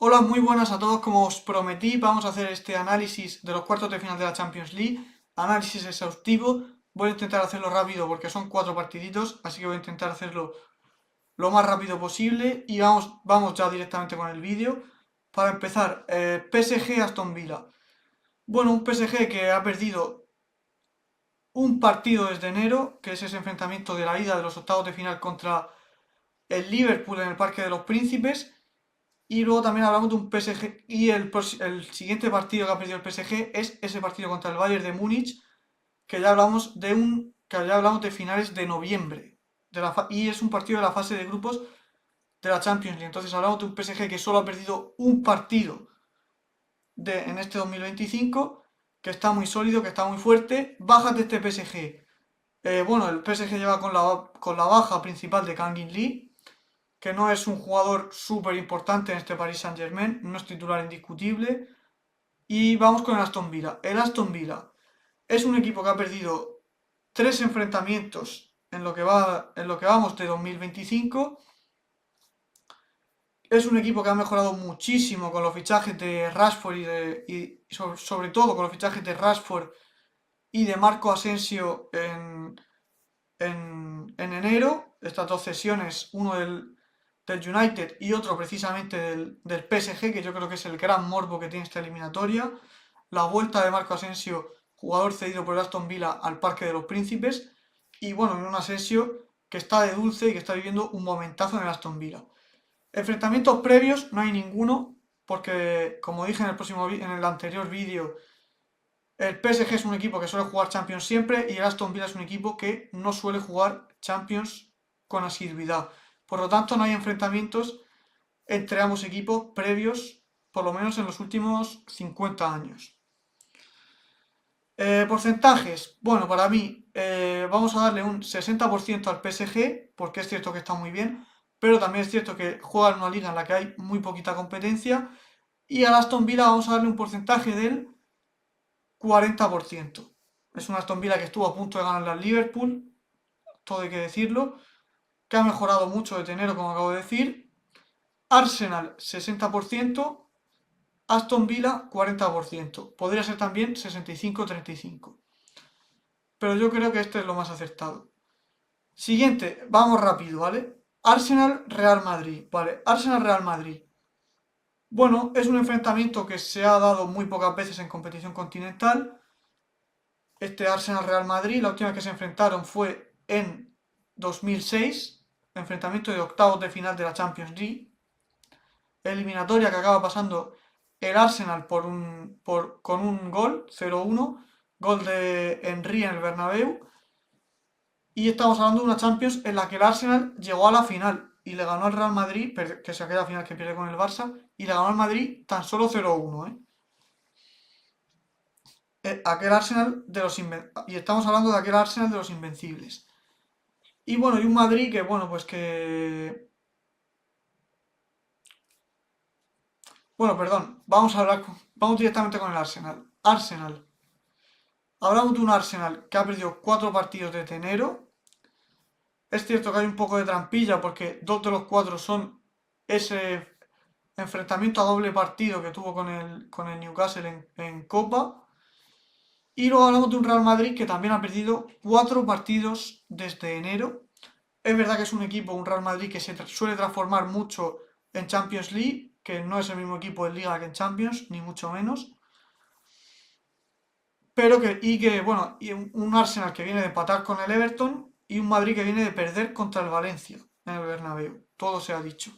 Hola, muy buenas a todos. Como os prometí, vamos a hacer este análisis de los cuartos de final de la Champions League. Análisis exhaustivo. Voy a intentar hacerlo rápido porque son cuatro partiditos, así que voy a intentar hacerlo lo más rápido posible. Y vamos ya directamente con el vídeo. Para empezar, PSG Aston Villa. Bueno, un PSG que ha perdido un partido desde enero, que es ese enfrentamiento de la ida de los octavos de final contra el Liverpool en el Parque de los Príncipes. Y luego también hablamos de un PSG. Y el siguiente partido que ha perdido el PSG es ese partido contra el Bayern de Múnich, que ya hablamos de finales de noviembre. Y es un partido de la fase de grupos de la Champions League. Entonces hablamos de un PSG que solo ha perdido un partido en este 2025, que está muy sólido, que está muy fuerte. Bajas de este PSG. Bueno, el PSG lleva con la baja principal de Kangin Lee, que no es un jugador súper importante en este Paris Saint-Germain, no es titular indiscutible. Y vamos con el Aston Villa. El Aston Villa es un equipo que ha perdido tres enfrentamientos en lo que vamos de 2025. Es un equipo que ha mejorado muchísimo con los fichajes de Rashford sobre todo con los fichajes de Rashford y de Marco Asensio en enero. Estas dos cesiones, uno del United y otro precisamente del PSG, que yo creo que es el gran morbo que tiene esta eliminatoria. La vuelta de Marco Asensio, jugador cedido por el Aston Villa al Parque de los Príncipes. Y bueno, en un Asensio que está de dulce y que está viviendo un momentazo en el Aston Villa. Enfrentamientos previos no hay ninguno, porque como dije en el anterior vídeo, el PSG es un equipo que suele jugar Champions siempre y el Aston Villa es un equipo que no suele jugar Champions con asiduidad. Por lo tanto, no hay enfrentamientos entre ambos equipos previos, por lo menos en los últimos 50 años. Porcentajes. Bueno, para mí vamos a darle un 60% al PSG, porque es cierto que está muy bien, pero también es cierto que juega en una liga en la que hay muy poquita competencia. Y al Aston Villa vamos a darle un porcentaje del 40%. Es un Aston Villa que estuvo a punto de ganarle al Liverpool, todo hay que decirlo, que ha mejorado mucho de enero, como acabo de decir. Arsenal 60%, Aston Villa 40%. Podría ser también 65-35. Pero yo creo que este es lo más acertado. Siguiente, vamos rápido, ¿vale? Arsenal-Real Madrid, ¿vale? Arsenal-Real Madrid. Bueno, es un enfrentamiento que se ha dado muy pocas veces en competición continental. Este Arsenal-Real Madrid, la última que se enfrentaron fue en 2006, enfrentamiento de octavos de final de la Champions League, eliminatoria que acaba pasando el Arsenal con un gol, 0-1, gol de Henry en el Bernabéu, y estamos hablando de una Champions en la que el Arsenal llegó a la final y le ganó al Real Madrid, que es aquella final que pierde con el Barça, y le ganó al Madrid tan solo 0-1, ¿eh? Aquel Arsenal y estamos hablando de aquel Arsenal de los invencibles. Y bueno, y un Madrid que, bueno, pues que... Bueno, perdón, vamos directamente con el Arsenal. Arsenal. Hablamos de un Arsenal que ha perdido cuatro partidos desde enero. Es cierto que hay un poco de trampilla porque dos de los cuatro son ese enfrentamiento a doble partido que tuvo con el Newcastle en Copa. Y luego hablamos de un Real Madrid que también ha perdido cuatro partidos desde enero. Es verdad que es un equipo, un Real Madrid, que se suele transformar mucho en Champions League, que no es el mismo equipo en Liga que en Champions, ni mucho menos. Bueno, y un Arsenal que viene de empatar con el Everton y un Madrid que viene de perder contra el Valencia en el Bernabéu. Todo se ha dicho.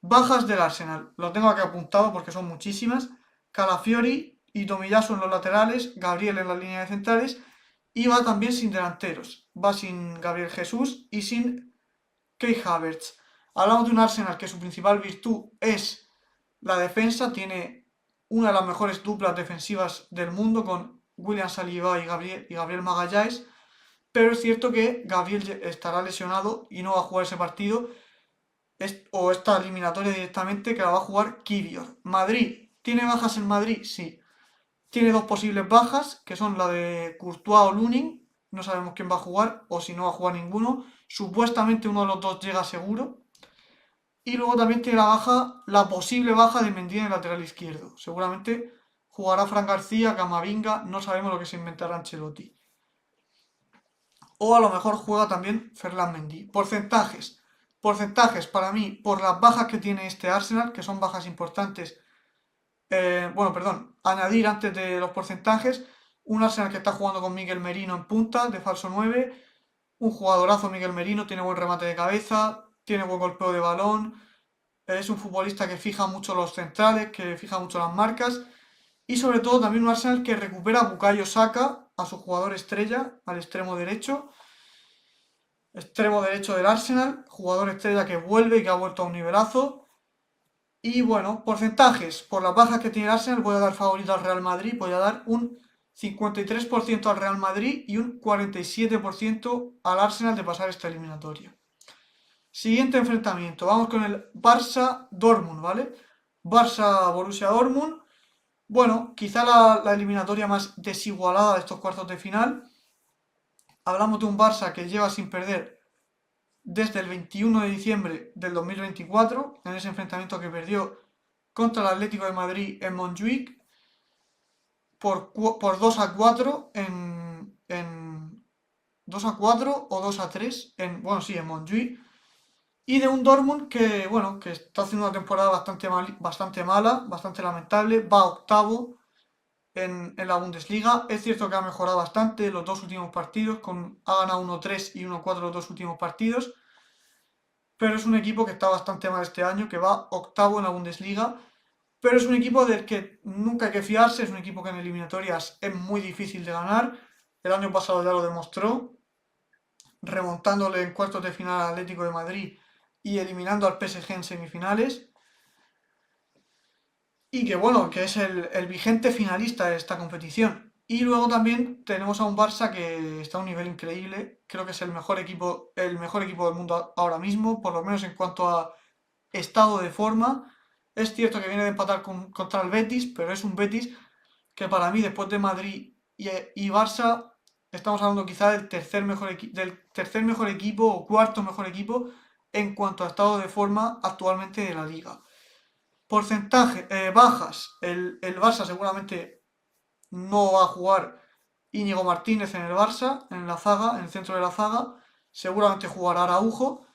Bajas del Arsenal, lo tengo aquí apuntado porque son muchísimas. Calafiori y Tomiyasu en los laterales, Gabriel en la línea de centrales y va también sin delanteros. Va sin Gabriel Jesús y sin Kai Havertz. Hablamos de un Arsenal que su principal virtud es la defensa, tiene una de las mejores duplas defensivas del mundo con William Saliba y Gabriel Magalhães, pero es cierto que Gabriel estará lesionado y no va a jugar ese partido o esta eliminatoria directamente, que la va a jugar Kivior. Madrid, ¿tiene bajas en Madrid? Sí. Tiene dos posibles bajas, que son la de Courtois o Lunin. No sabemos quién va a jugar o si no va a jugar ninguno. Supuestamente uno de los dos llega seguro. Y luego también tiene la posible baja de Mendy en el lateral izquierdo. Seguramente jugará Fran García, Camavinga, no sabemos lo que se inventará Ancelotti. O a lo mejor juega también Ferland Mendy. Porcentajes. Porcentajes para mí, por las bajas que tiene este Arsenal, que son bajas importantes. Bueno, perdón, añadir antes de los porcentajes, un Arsenal que está jugando con Miguel Merino en punta, de falso 9, un jugadorazo Miguel Merino, tiene buen remate de cabeza, tiene buen golpeo de balón, es un futbolista que fija mucho los centrales, que fija mucho las marcas, y sobre todo también un Arsenal que recupera a Bukayo Saka, a su jugador estrella, al extremo derecho del Arsenal, jugador estrella que vuelve y que ha vuelto a un nivelazo. Y bueno, porcentajes. Por las bajas que tiene el Arsenal, voy a dar favorito al Real Madrid. Voy a dar un 53% al Real Madrid y un 47% al Arsenal de pasar esta eliminatoria. Siguiente enfrentamiento. Vamos con el Barça-Dortmund, ¿vale? Barça-Borussia Dortmund. Bueno, quizá la eliminatoria más desigualada de estos cuartos de final. Hablamos de un Barça que lleva sin perder desde el 21 de diciembre del 2024, en ese enfrentamiento que perdió contra el Atlético de Madrid en Montjuic por 2-4 en 2-4 o 2-3 bueno, sí, en Montjuic. Y de un Dortmund que, bueno, que está haciendo una temporada bastante mala, bastante lamentable, va octavo en la Bundesliga. Es cierto que ha mejorado bastante los dos últimos partidos, ha ganado 1-3 y 1-4 los dos últimos partidos, pero es un equipo que está bastante mal este año, que va octavo en la Bundesliga, pero es un equipo del que nunca hay que fiarse, es un equipo que en eliminatorias es muy difícil de ganar. El año pasado ya lo demostró, remontándole en cuartos de final al Atlético de Madrid y eliminando al PSG en semifinales. Y que bueno, que es el vigente finalista de esta competición. Y luego también tenemos a un Barça que está a un nivel increíble. Creo que es el mejor equipo del mundo ahora mismo, por lo menos en cuanto a estado de forma. Es cierto que viene de empatar contra el Betis, pero es un Betis que para mí, después de Madrid y Barça, estamos hablando quizá del tercer mejor equipo o cuarto mejor equipo en cuanto a estado de forma actualmente de la liga. Porcentaje, bajas. El Barça seguramente no va a jugar Íñigo Martínez en el Barça, en la zaga, en el centro de la zaga. Seguramente jugará Araujo.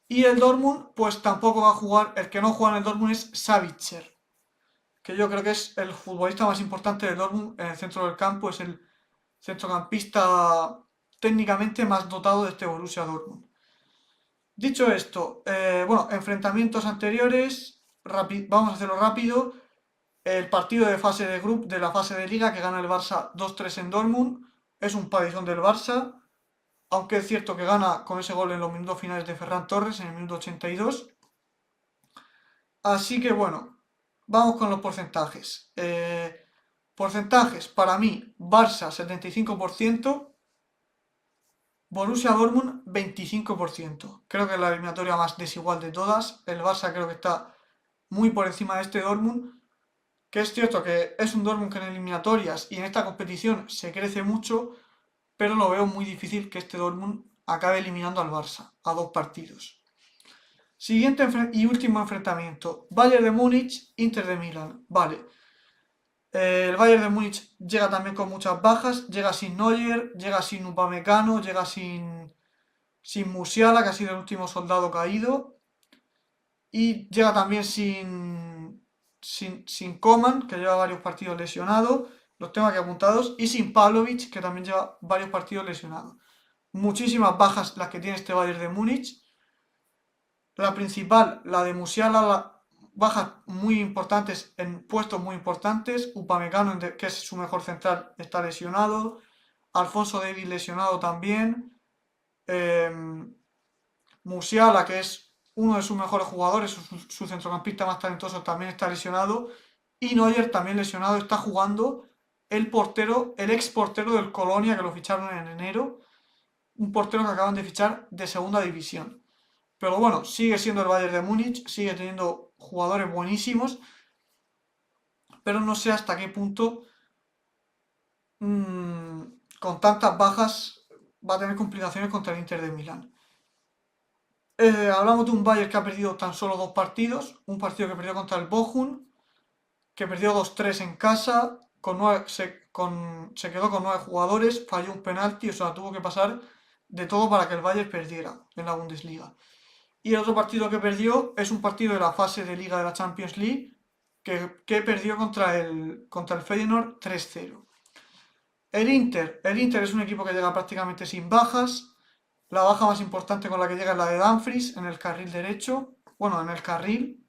Y el Dortmund, pues tampoco va a jugar. El que no juega en el Dortmund es Savitzer, que yo creo que es el futbolista más importante del Dortmund en el centro del campo. Es el centrocampista técnicamente más dotado de este Borussia Dortmund. Dicho esto, bueno, enfrentamientos anteriores, vamos a hacerlo rápido. El partido de la fase de liga que gana el Barça 2-3 en Dortmund es un palizón del Barça, aunque es cierto que gana con ese gol en los minutos finales de Ferran Torres en el minuto 82. Así que bueno, vamos con los porcentajes. Porcentajes, para mí, Barça 75%, Borussia Dortmund 25%. Creo que es la eliminatoria más desigual de todas. El Barça creo que está muy por encima de este Dortmund, que es cierto que es un Dortmund que en eliminatorias y en esta competición se crece mucho, pero lo veo muy difícil que este Dortmund acabe eliminando al Barça a 2 partidos. Siguiente y último enfrentamiento, Bayern de Múnich, Inter de Milán. Vale, el Bayern de Múnich llega también con muchas bajas, llega sin Neuer, llega sin Upamecano, llega sin Musiala, que ha sido el último soldado caído, y llega también sin Coman, que lleva varios partidos lesionado, los tengo aquí apuntados, y sin Pavlovic, que también lleva varios partidos lesionados. Muchísimas bajas las que tiene este Bayern de Múnich. La principal, la de Musiala, bajas muy importantes en puestos muy importantes. Upamecano, que es su mejor central, está lesionado. Alphonso Davies lesionado también. Musiala, que es uno de sus mejores jugadores, su centrocampista más talentoso, también está lesionado. Y Neuer también lesionado, está jugando el ex portero del Colonia, que lo ficharon en enero. Un portero que acaban de fichar de segunda división. Pero bueno, sigue siendo el Bayern de Múnich, sigue teniendo jugadores buenísimos, pero no sé hasta qué punto con tantas bajas va a tener complicaciones contra el Inter de Milán. Hablamos de un Bayern que ha perdido tan solo 2 partidos. Un partido que perdió contra el Bochum, que perdió 2-3 en casa, se quedó con 9 jugadores, falló un penalti, o sea, tuvo que pasar de todo para que el Bayern perdiera en la Bundesliga. Y el otro partido que perdió es un partido de la fase de Liga de la Champions League, que perdió contra el Feyenoord 3-0. El Inter es un equipo que llega prácticamente sin bajas. La baja más importante con la que llega es la de Dumfries en el carril derecho. Bueno, en el carril.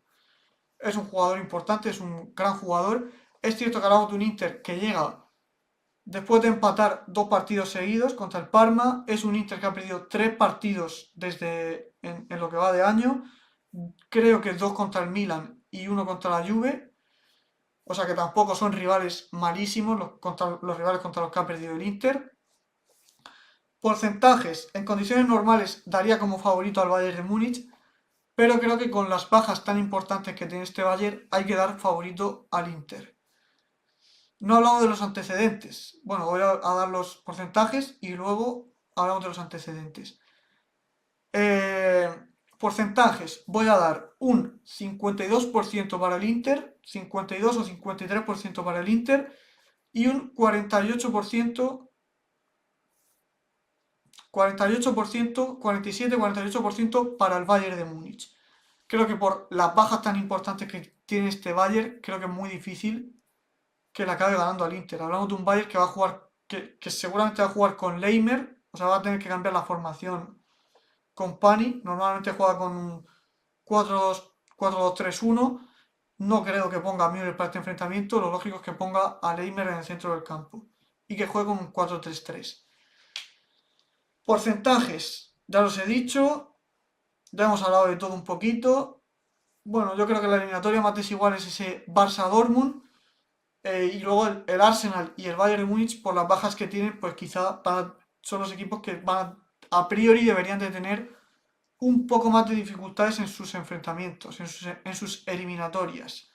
Es un jugador importante, es un gran jugador. Es cierto que hablamos de un Inter que llega después de empatar 2 partidos seguidos contra el Parma. Es un Inter que ha perdido 3 partidos desde en lo que va de año. Creo que 2 contra el Milan y 1 contra la Juve. O sea que tampoco son rivales malísimos los rivales contra los que ha perdido el Inter. Porcentajes. En condiciones normales daría como favorito al Bayern de Múnich, pero creo que con las bajas tan importantes que tiene este Bayern hay que dar favorito al Inter. No hablamos de los antecedentes. Bueno, voy a dar los porcentajes y luego hablamos de los antecedentes. Porcentajes. Voy a dar un 52% para el Inter, 52 o 53% para el Inter y un 48%, 47-48% para el Bayern de Múnich. Creo que por las bajas tan importantes que tiene este Bayern, creo que es muy difícil que le acabe ganando al Inter. Hablamos de un Bayern que va a jugar, que seguramente va a jugar con Leimer, o sea, va a tener que cambiar la formación con Pani. Normalmente juega con un 4-2-3-1. No creo que ponga a Müller para este enfrentamiento. Lo lógico es que ponga a Leimer en el centro del campo y que juegue con un 4-3-3. Porcentajes, ya los he dicho. Ya hemos hablado de todo un poquito. Bueno, yo creo que la eliminatoria más desigual es ese Barça-Dortmund. Y luego el Arsenal y el Bayern de Múnich, por las bajas que tienen, pues quizá son los equipos que a priori deberían de tener un poco más de dificultades en sus enfrentamientos, en sus eliminatorias.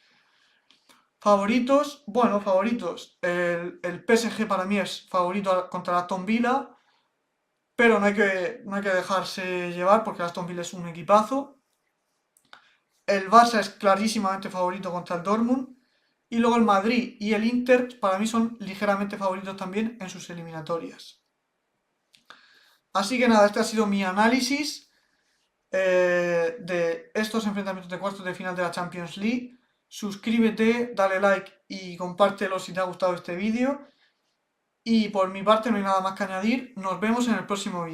Favoritos, bueno, favoritos. El PSG para mí es favorito contra el Aston Villa, pero no hay que dejarse llevar porque el Aston Villa es un equipazo. El Barça es clarísimamente favorito contra el Dortmund. Y luego el Madrid y el Inter para mí son ligeramente favoritos también en sus eliminatorias. Así que nada, este ha sido mi análisis de estos enfrentamientos de cuartos de final de la Champions League. Suscríbete, dale like y compártelo si te ha gustado este vídeo. Y por mi parte no hay nada más que añadir. Nos vemos en el próximo vídeo.